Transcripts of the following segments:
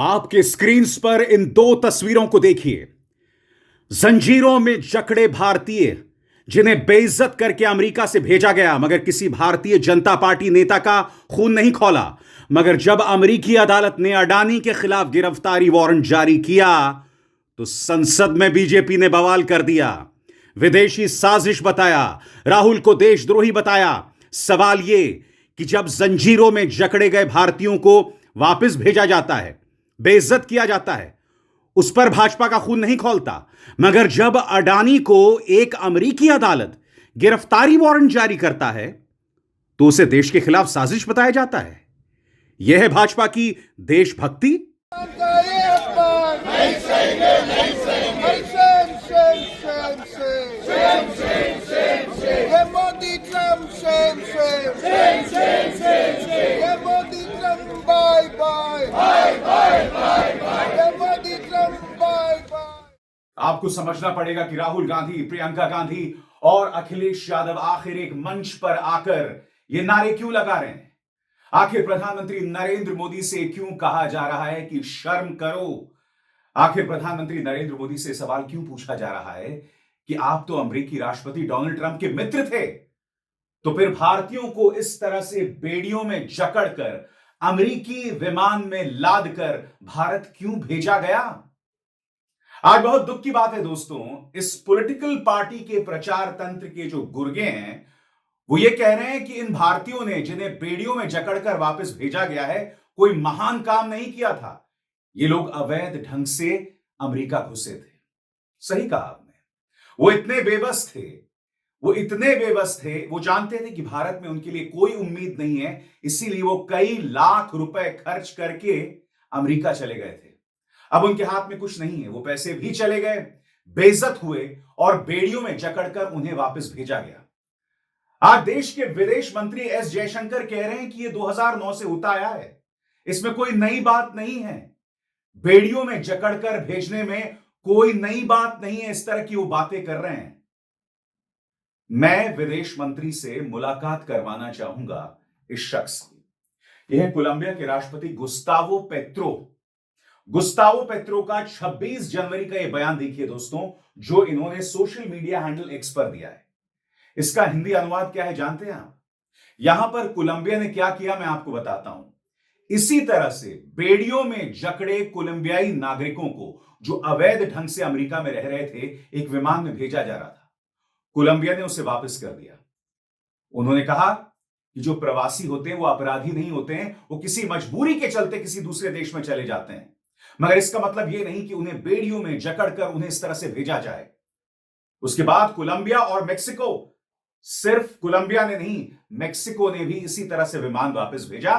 आपके स्क्रीन्स पर इन दो तस्वीरों को देखिए। जंजीरों में जकड़े भारतीय जिन्हें बेइज्जत करके अमेरिका से भेजा गया, मगर किसी भारतीय जनता पार्टी नेता का खून नहीं खौला। मगर जब अमेरिकी अदालत ने अडानी के खिलाफ गिरफ्तारी वारंट जारी किया तो संसद में बीजेपी ने बवाल कर दिया, विदेशी साजिश बताया, राहुल को देशद्रोही बताया। सवाल यह कि जब जंजीरों में जकड़े गए भारतीयों को वापस भेजा जाता है, बेइज्जत किया जाता है, उस पर भाजपा का खून नहीं खौलता। मगर जब अडानी को एक अमेरिकी अदालत गिरफ्तारी वारंट जारी करता है तो उसे देश के खिलाफ साजिश बताया जाता है। यह है भाजपा की देशभक्ति। आपको समझना पड़ेगा कि राहुल गांधी, प्रियंका गांधी और अखिलेश यादव आखिर एक मंच पर आकर ये नारे क्यों लगा रहे हैं? आखिर प्रधानमंत्री नरेंद्र मोदी से क्यों कहा जा रहा है कि शर्म करो? आखिर प्रधानमंत्री नरेंद्र मोदी से सवाल क्यों पूछा जा रहा है कि आप तो अमेरिकी राष्ट्रपति डोनाल्ड ट्रंप के मित्र थे, तो फिर भारतीयों को इस तरह से बेड़ियों में जकड़कर अमेरिकी विमान में लादकर भारत क्यों भेजा गया? आज बहुत दुख की बात है दोस्तों, इस पॉलिटिकल पार्टी के प्रचार तंत्र के जो गुर्गे हैं वो ये कह रहे हैं कि इन भारतीयों ने जिन्हें बेड़ियों में जकड़कर वापस भेजा गया है कोई महान काम नहीं किया था। ये लोग अवैध ढंग से अमेरिका घुसे थे। सही कहा आपने। वो इतने बेबस थे, वो जानते थे कि भारत में उनके लिए कोई उम्मीद नहीं है, इसीलिए वो कई लाख रुपए खर्च करके अमेरिका चले गए थे। अब उनके हाथ में कुछ नहीं है, वो पैसे भी चले गए, बेइज्जत हुए और बेड़ियों में जकड़कर उन्हें वापस भेजा गया। आज देश के विदेश मंत्री एस जयशंकर कह रहे हैं कि ये 2009 से होता आया है, इसमें कोई नई बात नहीं है। बेड़ियों में जकड़कर भेजने में कोई नई बात नहीं है, इस तरह की वो बातें कर रहे हैं। मैं विदेश मंत्री से मुलाकात करवाना चाहूंगा इस शख्स की। यह कोलंबिया के राष्ट्रपति गुस्तावो पेट्रो। गुस्तावो पेट्रो का 26 जनवरी का यह बयान देखिए दोस्तों, जो इन्होंने सोशल मीडिया हैंडल एक्स पर दिया है। इसका हिंदी अनुवाद क्या है जानते हैं आप? यहां पर कोलंबिया ने क्या किया मैं आपको बताता हूं। इसी तरह से बेड़ियों में जकड़े कोलंबियाई नागरिकों को जो अवैध ढंग से अमेरिका में रह रहे थे, एक विमान में भेजा जा रहा था। कोलंबिया ने उसे वापस कर दिया। उन्होंने कहा कि जो प्रवासी होते हैं वो अपराधी नहीं होते हैं, वो किसी मजबूरी के चलते किसी दूसरे देश में चले जाते हैं। मगर इसका मतलब यह नहीं कि उन्हें बेड़ियों में जकड़कर उन्हें इस तरह से भेजा जाए। उसके बाद कोलंबिया और मेक्सिको, सिर्फ कोलंबिया ने नहीं, मेक्सिको ने भी इसी तरह से विमान वापस भेजा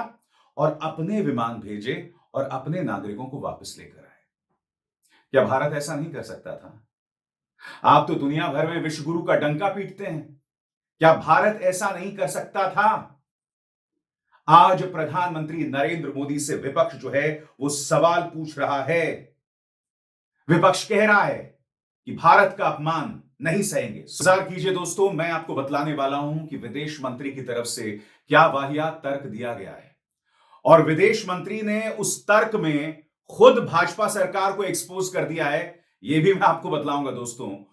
और अपने विमान भेजे और अपने नागरिकों को वापस लेकर आए। क्या भारत ऐसा नहीं कर सकता था? आप तो दुनिया भर में विश्व गुरु का डंका पीटते हैं, क्या भारत ऐसा नहीं कर सकता था? आज प्रधानमंत्री नरेंद्र मोदी से विपक्ष जो है वो सवाल पूछ रहा है। विपक्ष कह रहा है कि भारत का अपमान नहीं सहेंगे। इंतजार कीजिए दोस्तों, मैं आपको बतलाने वाला हूं कि विदेश मंत्री की तरफ से क्या वाहियात तर्क दिया गया है, और विदेश मंत्री ने उस तर्क में खुद भाजपा सरकार को एक्सपोज कर दिया है। यह भी मैं आपको बतलाऊंगा दोस्तों।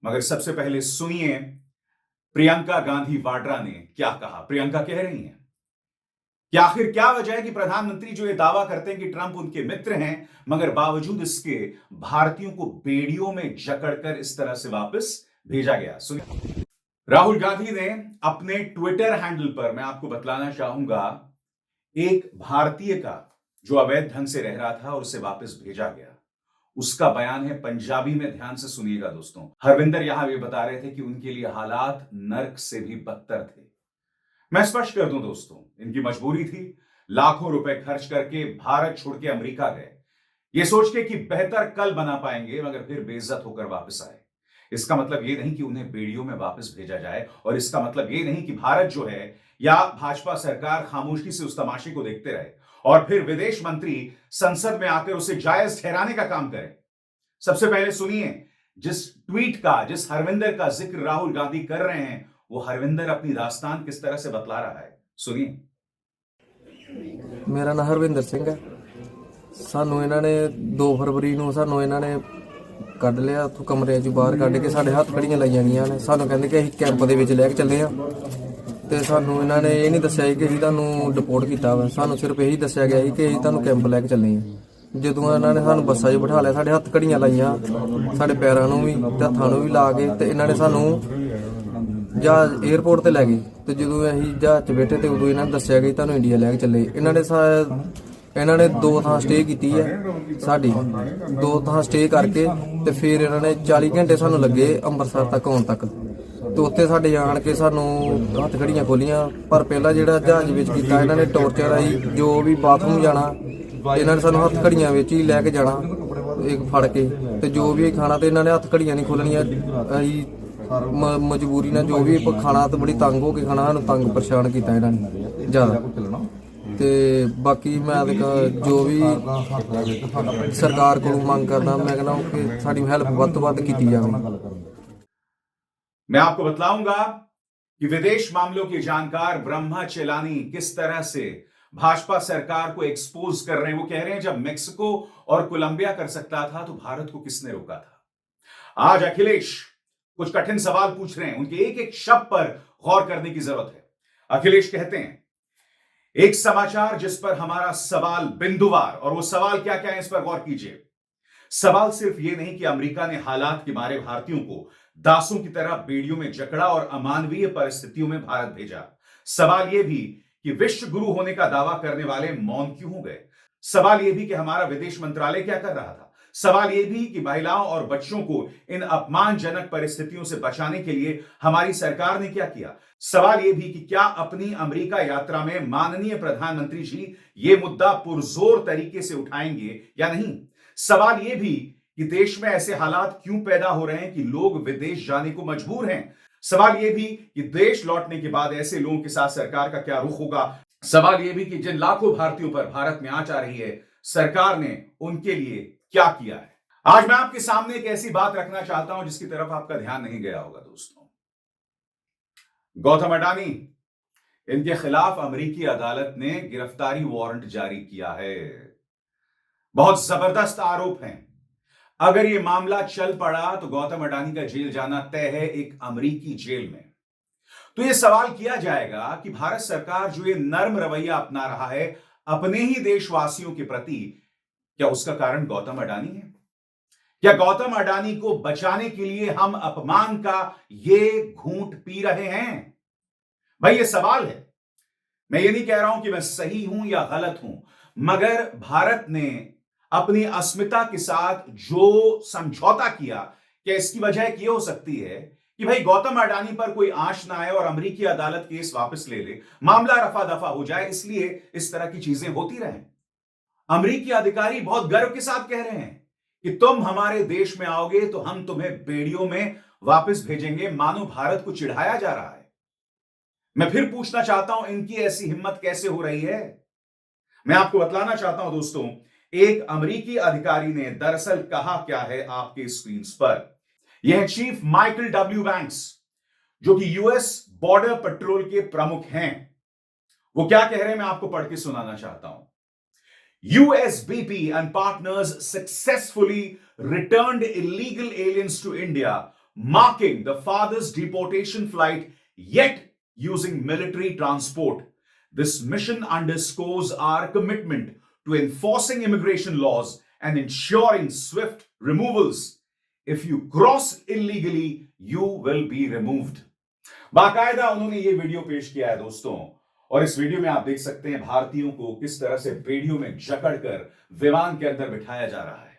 मगर सबसे पहले सुनिए प्रियंका गांधी वाड्रा ने क्या कहा। प्रियंका कह रही हैं कि आखिर क्या वजह है कि प्रधानमंत्री जो ये दावा करते हैं कि ट्रंप उनके मित्र हैं, मगर बावजूद इसके भारतीयों को बेड़ियों में जकड़कर इस तरह से वापस भेजा गया। सुनिए, राहुल गांधी ने अपने ट्विटर हैंडल पर, मैं आपको बतलाना चाहूंगा, एक भारतीय का जो अवैध ढंग से रह रहा था और उसे वापस भेजा गया, उसका बयान है पंजाबी में, ध्यान से सुनिएगा दोस्तों। हरविंदर यहां ये बता रहे थे कि उनके लिए हालात नर्क से भी बदतर थे। मैं स्पष्ट कर दूं दोस्तों, इनकी मजबूरी थी। लाखों रुपए खर्च करके भारत छोड़ के अमेरिका गए, ये सोच के कि बेहतर कल बना पाएंगे, मगर फिर बेइज्जत होकर वापस आए। इसका मतलब ये नहीं कि उन्हें बेड़ियों में वापस भेजा जाए, और इसका मतलब ये नहीं कि भारत जो है या भाजपा सरकार खामोशी से उस तमाशे को देखते रहे और फिर विदेश मंत्री संसद में आकर उसे जायज ठहराने का काम करे। सबसे पहले सुनिए जिस ट्वीट का, जिस हरविंदर का जिक्र राहुल गांधी कर रहे हैं, वो हरविंदर अपनी दास्तान किस तरह से बतला रहा है। सुनिए। मेरा नाम हरविंदर सिंह है। ਸਾਨੂੰ ਇਹਨਾਂ ਨੇ 2 ਫਰਵਰੀ ਨੂੰ ਸਾਨੂੰ ਇਹਨਾਂ ਨੇ ਕੱਢ ਲਿਆ ਉੱਥੋਂ ਕਮਰੇ 'ਚ ਬਾਹਰ ਕੱਢ ਕੇ ਸਾਡੇ ਹੱਥ ਘੜੀਆਂ ਲਾਈਆਂ ਗਈਆਂ ਨੇ। ਸਾਨੂੰ ਕਹਿੰਦੇ ਕਿ ਅਸੀਂ ਕੈਂਪ ਦੇ ਵਿੱਚ ਲੈ ਕੇ ਚੱਲੇ ਆ ਤੇ ਸਾਨੂੰ ਇਹਨਾਂ ਨੇ ਇਹ ਨਹੀਂ ਦੱਸਿਆ ਸੀ ਕਿ ਅਸੀਂ ਤੁਹਾਨੂੰ ਡਿਪੋਰਟ ਕੀਤਾ ਵਾ। ਸਾਨੂੰ ਸਿਰਫ ਇਹੀ ਦੱਸਿਆ ਗਿਆ ਸੀ ਕਿ ਅਸੀਂ ਤੁਹਾਨੂੰ ਕੈਂਪ ਲੈ ਕੇ ਚੱਲੇ ਆ। ਜਦੋਂ ਇਹਨਾਂ ਨੇ ਸਾਨੂੰ ਬੱਸਾਂ 'ਚ ਬਿਠਾ ਲਿਆ, ਸਾਡੇ ਹੱਥ ਘੜੀਆਂ ਲਾਈਆਂ, ਸਾਡੇ ਪੈਰਾਂ ਨੂੰ ਵੀ ਤੇ ਹੱਥਾਂ ਨੂੰ ਵੀ ਲਾ ਕੇ ਤੇ ਇਹਨਾਂ ਨੇ ਸਾਨੂੰ ਜਹਾਜ਼ 에ਅਰਪੋਰਟ ਤੇ ਲੈ ਗਏ। ਤੇ ਜਦੋਂ ਅਸੀਂ ਜਹਾਜ਼ 'ਚ ਬੈਠੇ ਤੇ ਉਦੋਂ ਇਹਨਾਂ ਨੇ ਦੱਸਿਆ ਕਿ ਤੁਹਾਨੂੰ ਇੰਡੀਆ ਲੈ ਕੇ ਚੱਲੇ। ਇਹਨਾਂ ਨੇ 2 ਥਾਂ ਸਟੇ ਕੀਤੀ ਹੈ ਸਾਡੀ, 2 ਥਾਂ ਸਟੇ ਕਰਕੇ ਤੇ ਫਿਰ ਇਹਨਾਂ ਨੇ 40 ਘੰਟੇ ਸਾਨੂੰ ਲੱਗੇ ਅੰਮ੍ਰਿਤਸਰ ਤੱਕ ਆਉਣ ਤੱਕ। ਤੇ ਉੱਥੇ ਸਾਡੇ ਆਣ ਕੇ ਸਾਨੂੰ ਹੱਥ ਘੜੀਆਂ ਖੋਲੀਆਂ। ਪਰ ਪਹਿਲਾਂ ਜਿਹੜਾ ਜਹਾਜ਼ ਵਿੱਚ ਕੀਤਾ ਇਹਨਾਂ ਨੇ ਟੌਰਚਰ ਆਈ, ਜੋ ਵੀ ਬਾਥਰੂਮ ਜਾਣਾ ਇਹਨਾਂ ਨੇ ਸਾਨੂੰ ਹੱਥ ਘੜੀਆਂ ਵਿੱਚ ਹੀ ਲੈ ਕੇ ਜਾਣਾ ਇੱਕ ਫੜ ਕੇ, ਤੇ ਜੋ ਵੀ ਖਾਣਾ ਤੇ ਇਹਨਾਂ ਨੇ ਹੱਥ ਘੜੀਆਂ ਨਹੀਂ ਖੋਲਣੀਆਂ। ਅਸੀਂ ਮਜਬੂਰੀ ਨਾਲ ਜੋ ਵੀ ਖਾਣਾ ਤੇ ਬੜੀ ਤੰਗ ਹੋ ਕੇ ਖਾਣਾ, ਸਾਨੂੰ ਤੰਗ ਪਰੇਸ਼ਾਨ ਕੀਤਾ ਇਹਨਾਂ ਨੇ ਜ਼ਿਆਦਾ। ਤੇ ਬਾਕੀ ਮੈਂ ਜੋ ਵੀ ਸਰਕਾਰ ਕੋਲੋਂ ਮੰਗ ਕਰਦਾ, मैं कहना कि साड़ी हेल्प ਵੱਧ ਤੋਂ ਵੱਧ ਕੀਤੀ ਜਾਵੇ। मैं आपको बतलाऊंगा कि विदेश मामलों के जानकार ब्रह्मा चेलानी किस तरह से भाजपा सरकार को एक्सपोज कर रहे हैं। वो कह रहे हैं जब मेक्सिको और कोलंबिया कर सकता था तो भारत को किसने रोका था। आज अखिलेश कुछ कठिन सवाल पूछ रहे हैं, उनके एक एक शब्द पर गौर करने की जरूरत है। अखिलेश कहते हैं एक समाचार जिस पर हमारा सवाल बिंदुवार, और वो सवाल क्या क्या है इस पर गौर कीजिए। सवाल सिर्फ ये नहीं कि अमेरिका ने हालात के मारे भारतीयों को दासों की तरह बेड़ियों में जकड़ा और अमानवीय परिस्थितियों में भारत भेजा। सवाल यह भी कि विश्व गुरु होने का दावा करने वाले मौन क्यों हो गए। सवाल यह भी कि हमारा विदेश मंत्रालय क्या कर रहा था। सवाल यह भी कि महिलाओं और बच्चों को इन अपमानजनक परिस्थितियों से बचाने के लिए हमारी सरकार ने क्या किया। सवाल यह भी कि क्या अपनी अमेरिका यात्रा में माननीय प्रधानमंत्री जी ये मुद्दा पुरजोर तरीके से उठाएंगे या नहीं। सवाल यह भी कि देश में ऐसे हालात क्यों पैदा हो रहे हैं कि लोग विदेश जाने को मजबूर हैं। सवाल यह भी कि देश लौटने के बाद ऐसे लोगों के साथ सरकार का क्या रुख होगा। सवाल यह भी कि जिन लाखों भारतीयों पर भारत में आंच आ रही है, सरकार ने उनके लिए क्या किया है। आज मैं आपके सामने एक ऐसी बात रखना चाहता हूं जिसकी तरफ आपका ध्यान नहीं गया होगा। दोस्तों, गौतम अडानी, इनके खिलाफ अमेरिकी अदालत ने गिरफ्तारी वारंट जारी किया है। बहुत जबरदस्त आरोप हैं। अगर यह मामला चल पड़ा तो गौतम अडानी का जेल जाना तय है, एक अमेरिकी जेल में। तो यह सवाल किया जाएगा कि भारत सरकार जो ये नर्म रवैया अपना रहा है अपने ही देशवासियों के प्रति, क्या उसका कारण गौतम अडानी है। क्या गौतम अडानी को बचाने के लिए हम अपमान का ये घूंट पी रहे हैं। भाई ये सवाल है। मैं ये नहीं कह रहा हूं कि मैं सही हूं या गलत हूं, मगर भारत ने अपनी अस्मिता के साथ जो समझौता किया, क्या इसकी वजह एक ये हो सकती है कि भाई गौतम अडानी पर कोई आंच ना आए और अमेरिकी अदालत केस वापस ले ले, मामला रफा दफा हो जाए, इसलिए इस तरह की चीजें होती रहें। अमेरिकी अधिकारी बहुत गर्व के साथ कह रहे हैं कि तुम हमारे देश में आओगे तो हम तुम्हें बेड़ियों में वापस भेजेंगे, मानो भारत को चिढ़ाया जा रहा है। मैं फिर पूछना चाहता हूं, इनकी ऐसी हिम्मत कैसे हो रही है। मैं आपको बतलाना चाहता हूं दोस्तों, एक अमेरिकी अधिकारी ने दरअसल कहा क्या है आपके स्क्रीन पर। यह है चीफ माइकल डब्ल्यू बैंक्स, जो कि यूएस बॉर्डर पेट्रोल के प्रमुख हैं। वो क्या कह रहे हैं मैं आपको पढ़ के सुनाना चाहता हूं। USBP and partners successfully returned illegal aliens to India, marking the farthest deportation flight yet using military transport. This mission underscores our commitment to enforcing immigration laws and ensuring swift removals. If you cross illegally, you will be removed. बाकायदा उन्होंने ये video पेश किया है दोस्तों, और इस video में आप देख सकते हैं भारतीयों को किस तरह से बेड़ियों में जकड़कर विमान के अंदर बिठाया जा रहा है,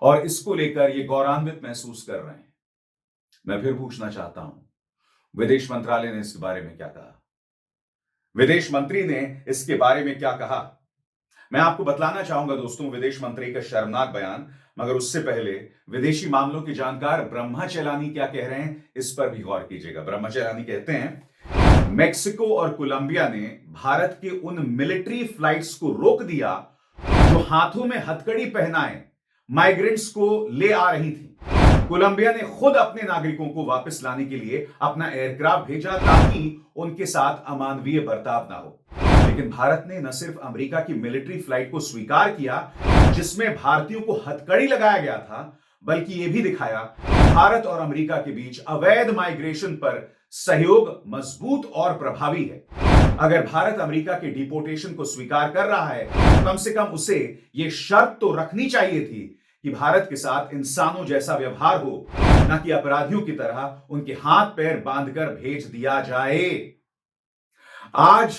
और इसको लेकर ये गौरवान्वित महसूस कर रहे हैं। मैं फिर पूछना चाहता हूं, विदेश मंत्रालय ने इसके बारे में क्या कहा। विदेश मंत्री ने इसके बारे में क्या कहा, मैं आपको बतलाना चाहूंगा दोस्तों विदेश मंत्री का शर्मनाक बयान। मगर उससे पहले विदेशी मामलों के जानकार ब्रह्मा चेलानी क्या कह रहे हैं इस पर भी गौर कीजिएगा। ब्रह्मा चेलानी कहते हैं मेक्सिको और कोलंबिया ने भारत के उन मिलिट्री फ्लाइट्स को रोक दिया जो हाथों में हथकड़ी पहनाए माइग्रेंट्स को ले आ रही थी। कोलंबिया ने खुद अपने नागरिकों को वापस लाने के लिए अपना एयरक्राफ्ट भेजा ताकि उनके साथ अमानवीय बर्ताव ना हो। लेकिन भारत ने न सिर्फ अमेरिका की मिलिट्री फ्लाइट को स्वीकार किया जिसमें भारतीयों को हथकड़ी लगाया गया था, बल्कि यह भी दिखाया भारत और अमेरिका के बीच अवैध माइग्रेशन पर सहयोग मजबूत और प्रभावी है। अगर भारत अमेरिका के डिपोर्टेशन को स्वीकार कर रहा है तो कम से कम उसे यह शर्त तो रखनी चाहिए थी कि भारत के साथ इंसानों जैसा व्यवहार हो, न कि अपराधियों की तरह उनके हाथ पैर बांधकर भेज दिया जाए। आज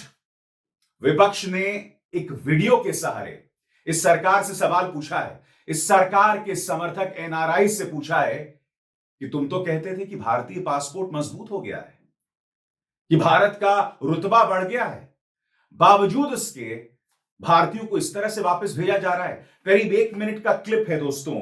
विपक्ष ने एक वीडियो के सहारे इस सरकार से सवाल पूछा है। इस सरकार के समर्थक एनआरआई से पूछा है कि तुम तो कहते थे कि भारतीय पासपोर्ट मजबूत हो गया है, कि भारत का रुतबा बढ़ गया है, बावजूद इसके भारतीयों को इस तरह से वापस भेजा जा रहा है। करीब 1 मिनट का क्लिप है दोस्तों,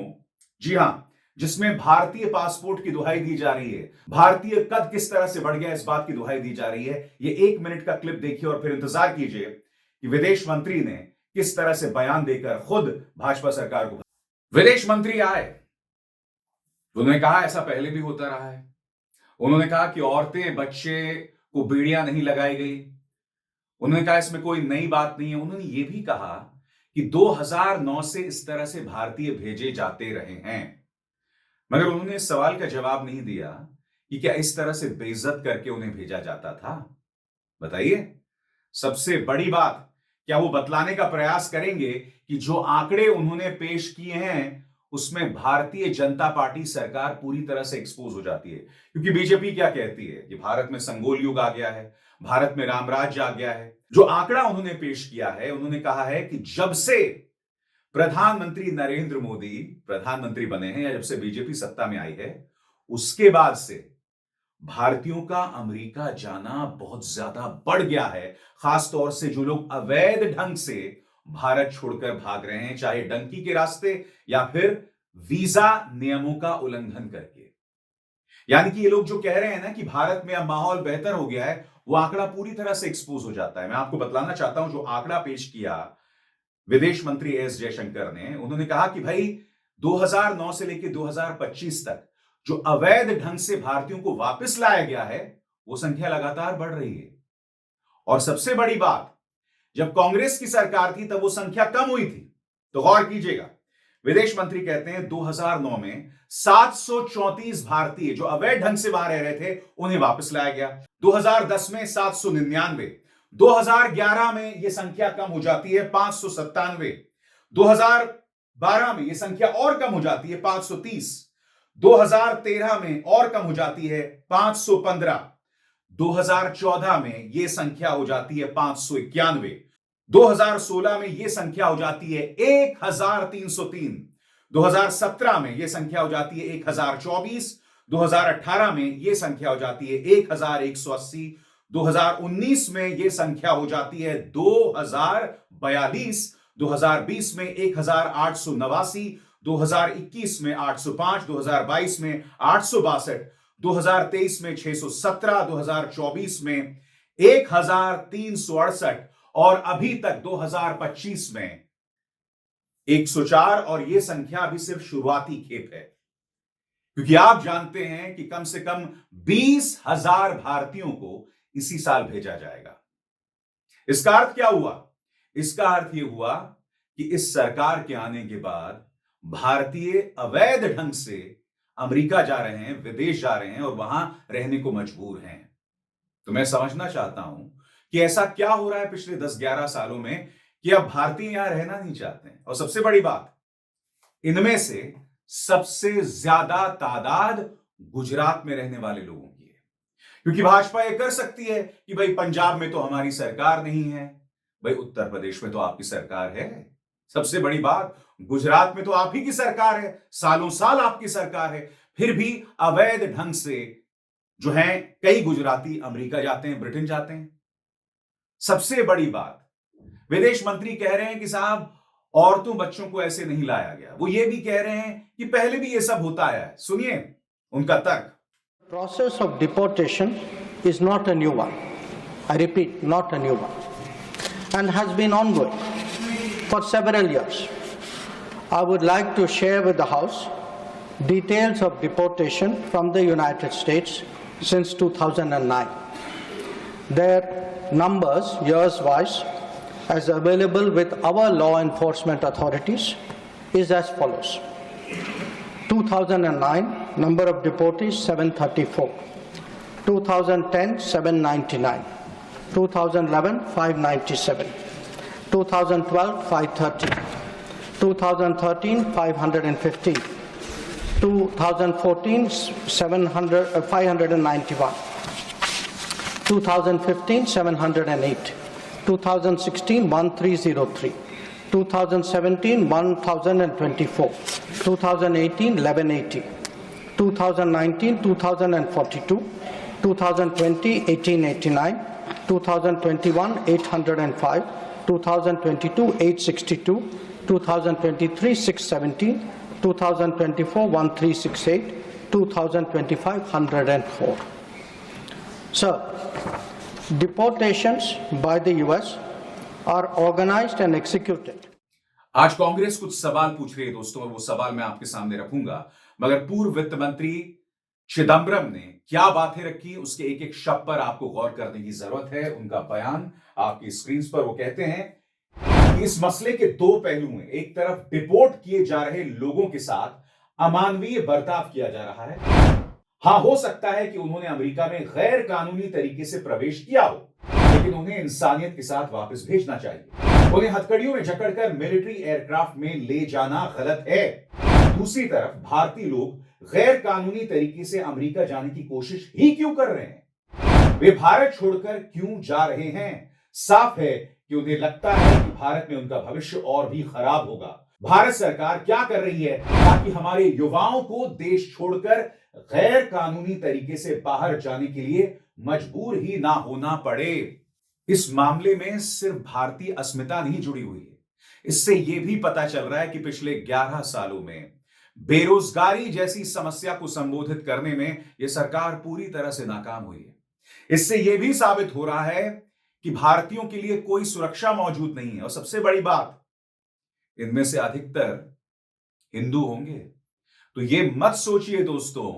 जी हां, जिसमें भारतीय पासपोर्ट की दुहाई दी जा रही है, भारतीय कद किस तरह से बढ़ गया इस बात की दुहाई दी जा रही है। यह 1 मिनट का क्लिप देखिए और फिर इंतजार कीजिए कि विदेश मंत्री ने किस तरह से बयान देकर खुद भाजपा सरकार को। विदेश मंत्री आए, उन्होंने कहा ऐसा पहले भी होता रहा है। उन्होंने कहा कि औरतें बच्चे को बेड़ियां नहीं लगाई गई। उन्होंने कहा इसमें कोई नई बात नहीं है। उन्होंने यह भी कहा कि 2009 से इस तरह से भारतीय भेजे जाते रहे हैं, मगर उन्होंने इस सवाल का जवाब नहीं दिया कि क्या इस तरह से बेइज्जत करके उन्हें भेजा जाता था। बताइए, सबसे बड़ी बात, क्या वो बतलाने का प्रयास करेंगे कि जो आंकड़े उन्होंने पेश किए हैं उसमें भारतीय जनता पार्टी सरकार पूरी तरह से एक्सपोज हो जाती है। क्योंकि बीजेपी क्या कहती है कि भारत में संगोल युग आ गया है, भारत में रामराज्य आ गया है। जो आंकड़ा उन्होंने पेश किया है, उन्होंने कहा है कि जब से प्रधानमंत्री नरेंद्र मोदी प्रधानमंत्री बने हैं या जब से बीजेपी सत्ता में आई है, उसके बाद से भारतीयों का अमेरिका जाना बहुत ज्यादा बढ़ गया है। खासतौर से जो लोग अवैध ढंग से भारत छोड़कर भाग रहे हैं, चाहे डंकी के रास्ते या फिर वीजा नियमों का उल्लंघन करके। यानी कि ये लोग जो कह रहे हैं ना कि भारत में अब माहौल बेहतर हो गया है, वो आंकड़ा पूरी तरह से एक्सपोज हो जाता है। मैं आपको बतलाना चाहता हूं, जो आंकड़ा पेश किया विदेश मंत्री एस जयशंकर ने, उन्होंने कहा कि भाई 2009 से लेकर 2025 तक जो अवैध ढंग से भारतीयों को वापस लाया गया है, वो संख्या लगातार बढ़ रही है। और सबसे बड़ी बात, जब कांग्रेस की सरकार थी तब वो संख्या कम हुई थी। तो गौर कीजिएगा, विदेश मंत्री कहते हैं 2009 में 734 भारतीय जो अवैध ढंग से वहां रह रहे थे उन्हें वापस लाया गया। 2010 में 799, 2011 में यह संख्या कम हो जाती है 597, 2012 में यह संख्या और कम हो जाती है 530, 2013 में और कम हो जाती है 515, 2014 में यह संख्या हो जाती है 591, 2016 में यह संख्या हो जाती है 1303, 2017 में यह संख्या हो जाती है 1024, 2018 में यह संख्या हो जाती है 1180, 2019 में यह संख्या हो जाती है 2042, 2020 में 1889, 2021 में 805, 2022 में 862, 2023 में 617, 2024 में 1368 और अभी तक 2025 में 104। और यह संख्या अभी सिर्फ शुरुआती खेप है, क्योंकि आप जानते हैं कि कम से कम 20,000 भारतीयों को इसी साल भेजा जाएगा। इसका अर्थ क्या हुआ? इसका अर्थ यह हुआ कि इस सरकार के आने के बाद भारतीय अवैध ढंग से अमेरिका जा रहे हैं, विदेश जा रहे हैं और वहां रहने को मजबूर हैं। तो मैं समझना चाहता हूं कि ऐसा क्या हो रहा है पिछले 10-11 सालों में कि अब भारतीय यहां रहना नहीं चाहते हैं। और सबसे बड़ी बात, इनमें से सबसे ज्यादा तादाद गुजरात में रहने वाले लोगों की है। क्योंकि भाजपा यह कर सकती है कि भाई पंजाब में तो हमारी सरकार नहीं है, भाई उत्तर प्रदेश में तो आपकी सरकार है, सबसे बड़ी बात गुजरात में तो आप ही की सरकार है, सालों साल आपकी सरकार है, फिर भी अवैध ढंग से जो है कई गुजराती अमेरिका जाते हैं, ब्रिटेन जाते हैं। सबसे बड़ी बात, विदेश मंत्री कह रहे हैं कि साहब औरतों बच्चों को ऐसे नहीं लाया गया। वो ये भी कह रहे हैं कि पहले भी ये सब होता आया है। सुनिए उनका तर्क। Process of deportation is not a new one. I repeat, not a new one, and has been ongoing for several years. I would like to share with the House details of deportation from the United States since 2009. Their numbers, years-wise, as available with our law enforcement authorities, is as follows. 2009, number of deportees 734. 2010, 799. 2011, 597. 2012, 530. 2013, 515. 2014, 591. 2015, 708. 2016, 1303. 2017, 1024. 2018, 1180. 2019, 2042. 2020, 1889. 2021, 805. 2022, 862. 2023, 617. 2024, 1368. 2025, 104. So, deportations by the US are organized and executed. आज कांग्रेस कुछ सवाल पूछ रही है दोस्तों, और वो सवाल मैं आपके सामने रखूंगा, मगर पूर्व वित्त मंत्री चिदंबरम ने क्या बातें रखी उसके एक एक शब्द पर आपको गौर करने की जरूरत है। उनका बयान आपकी स्क्रीन पर, वो कहते हैं इस मसले के दो पहलू हैं। एक तरफ डिपोर्ट किए जा रहे लोगों के साथ अमानवीय बर्ताव किया जा रहा है। हां, हो सकता है कि उन्होंने अमेरिका में गैर कानूनी तरीके से प्रवेश किया हो, लेकिन उन्हें इंसानियत के साथ वापस भेजना चाहिए। उन्हें हथकड़ियों में जकड़कर मिलिट्री एयरक्राफ्ट में ले जाना गलत है। दूसरी तरफ भारतीय लोग गैर कानूनी तरीके से अमेरिका जाने की कोशिश ही क्यों कर रहे हैं? वे भारत छोड़कर क्यों जा रहे हैं? साफ है कि उन्हें लगता है कि भारत में उनका भविष्य और भी खराब होगा। भारत सरकार क्या कर रही है ताकि हमारे युवाओं को देश छोड़कर गैर कानूनी तरीके से बाहर जाने के लिए मजबूर ही ना होना पड़े। इस मामले में सिर्फ भारतीय अस्मिता नहीं जुड़ी हुई है। इससे यह भी पता चल रहा है कि पिछले 11 सालों में बेरोजगारी जैसी समस्या को संबोधित करने में यह सरकार पूरी तरह से नाकाम हुई है। इससे यह भी साबित हो रहा है कि भारतीयों के लिए कोई सुरक्षा मौजूद नहीं है। और सबसे बड़ी बात, इनमें से अधिकतर हिंदू होंगे। तो ये मत सोचिए दोस्तों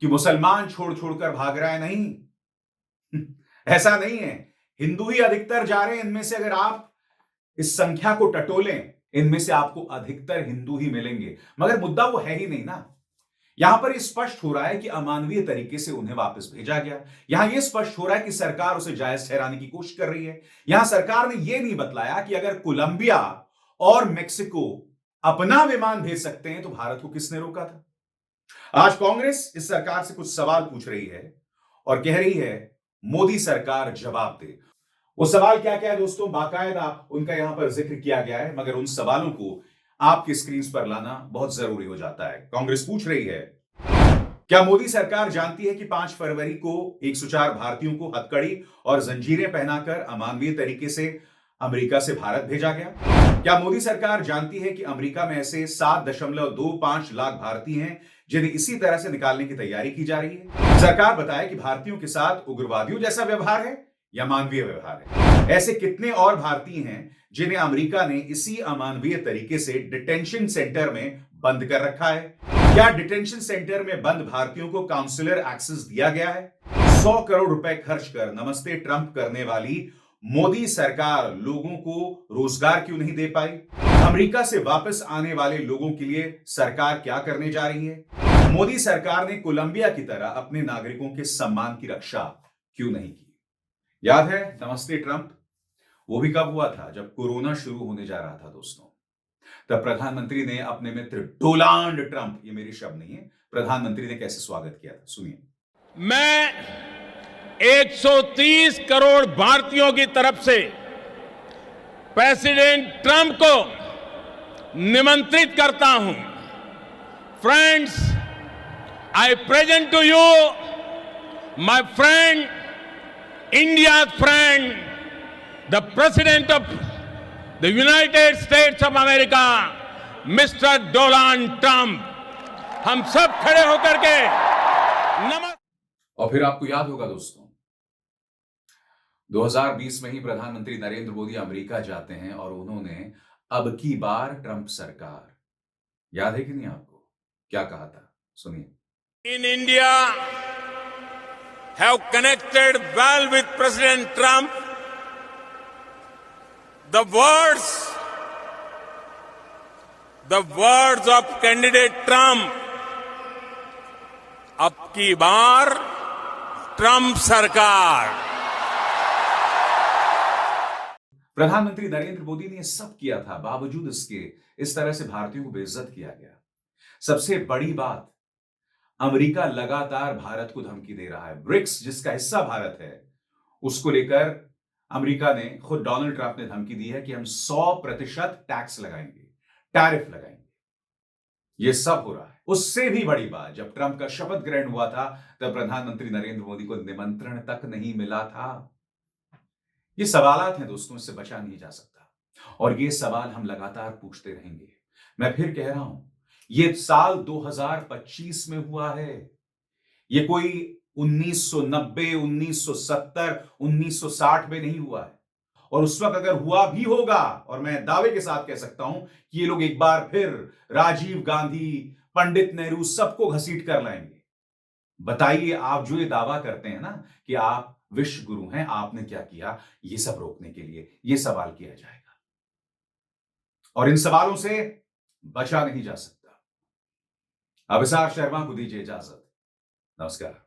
कि मुसलमान छोड़ छोड़कर भाग रहा है, नहीं ऐसा नहीं है। हिंदू ही अधिकतर जा रहे हैं। इनमें से अगर आप इस संख्या को टटोलें, इनमें से आपको अधिकतर हिंदू ही मिलेंगे। मगर मुद्दा वो है ही नहीं ना। यहां पर यह स्पष्ट हो रहा है कि अमानवीय तरीके से उन्हें वापस भेजा गया। यहां यह स्पष्ट हो रहा है कि सरकार उसे जायज ठहराने की कोशिश कर रही है। यहां सरकार ने यह नहीं बतलाया कि अगर कोलंबिया और मेक्सिको अपना विमान भेज सकते हैं तो भारत को किसने रोका था। आज कांग्रेस इस सरकार से कुछ सवाल पूछ रही है और कह रही है मोदी सरकार जवाब दे। वो सवाल क्या क्या है दोस्तों, बाकायदा उनका यहां पर जिक्र किया गया है, मगर उन सवालों को आपकी स्क्रीन पर लाना बहुत जरूरी हो जाता है। कांग्रेस पूछ रही है, क्या मोदी सरकार जानती है कि 5 फरवरी को 104 भारतीयों को हथकड़ी और जंजीरें पहनाकर अमानवीय तरीके से अमेरिका से भारत भेजा गया? क्या मोदी सरकार जानती है कि अमेरिका में ऐसे 7.25 लाख भारतीय हैं जिन्हें इसी तरह से निकालने की तैयारी की जा रही है? सरकार बताए कि भारतीयों के साथ उग्रवादियों जैसा व्यवहार है या मानवीय व्यवहार है? ऐसे कितने और भारतीय हैं जिन्हें अमेरिका ने इसी अमानवीय तरीके से डिटेंशन सेंटर में बंद कर रखा है? क्या डिटेंशन सेंटर में बंद भारतीयों को काउंसलर एक्सेस दिया गया है? 100 करोड़ रुपए खर्च कर नमस्ते ट्रंप करने वाली मोदी सरकार लोगों को रोजगार क्यों नहीं दे पाई? अमेरिका से वापस आने वाले लोगों के लिए सरकार क्या करने जा रही है? मोदी सरकार ने कोलंबिया की तरह अपने नागरिकों के सम्मान की रक्षा क्यों नहीं की? याद है नमस्ते ट्रंप? वो भी कब हुआ था? जब कोरोना शुरू होने जा रहा था दोस्तों। तब प्रधानमंत्री ने अपने मित्र डोनाल्ड ट्रंप, ये मेरे शब्द नहीं है, प्रधानमंत्री ने कैसे स्वागत किया था, सुनिए। मैं 130 करोड़ भारतीयों की तरफ से प्रेसिडेंट ट्रंप को निमंत्रित करता हूं। Friends, I present to you my friend, India's friend, the President of the United States of America, Mr. Donald Trump। हम सब खड़े होकर के नमस्कार। और फिर आपको याद होगा दोस्तों, 2020 में ही प्रधानमंत्री नरेंद्र मोदी अमेरिका जाते हैं और उन्होंने अब की बार ट्रंप सरकार, याद है कि नहीं आपको? क्या कहा था, सुनिए। In India have connected well with President Trump. The words of candidate Trump, अब की बार ट्रंप सरकार। प्रधानमंत्री नरेंद्र मोदी ने सब किया था, बावजूद इसके इस तरह से भारतीयों को बेइज्जत किया गया। सबसे बड़ी बात, अमेरिका लगातार भारत को धमकी दे रहा है। ब्रिक्स जिसका हिस्सा भारत है, उसको लेकर अमेरिका ने, खुद डोनाल्ड ट्रंप ने धमकी दी है कि हम 100% टैक्स लगाएंगे, टैरिफ लगाएंगे। यह सब हो रहा है। उससे भी बड़ी बात, जब ट्रंप का शपथ ग्रहण हुआ था तब प्रधानमंत्री नरेंद्र मोदी को निमंत्रण तक नहीं मिला था। ये सवालात हैं दोस्तों, इससे बचा नहीं जा सकता और ये सवाल हम लगातार पूछते रहेंगे। मैं फिर कह रहा हूं, ये साल 2025 में हुआ है, ये कोई 1990, 1970, 1960 में नहीं हुआ है। और उस वक्त अगर हुआ भी होगा, और मैं दावे के साथ कह सकता हूं कि ये लोग एक बार फिर राजीव गांधी, पंडित नेहरू सबको घसीट कर लाएंगे। बताइए, आप जो ये दावा करते हैं ना कि आप विश्व गुरु हैं, आपने क्या किया ये सब रोकने के लिए? ये सवाल किया जाएगा और इन सवालों से बचा नहीं जा सकता। अभिसार शर्मा को दीजिए इजाजत। नमस्कार।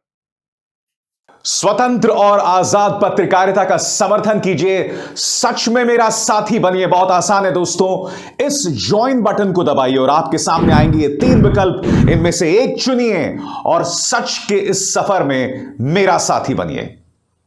स्वतंत्र और आजाद पत्रकारिता का समर्थन कीजिए, सच में मेरा साथी बनिए। बहुत आसान है दोस्तों, इस ज्वाइन बटन को दबाइए और आपके सामने आएंगे ये 3 विकल्प, इनमें से एक चुनिए और सच के इस सफर में मेरा साथी बनिए।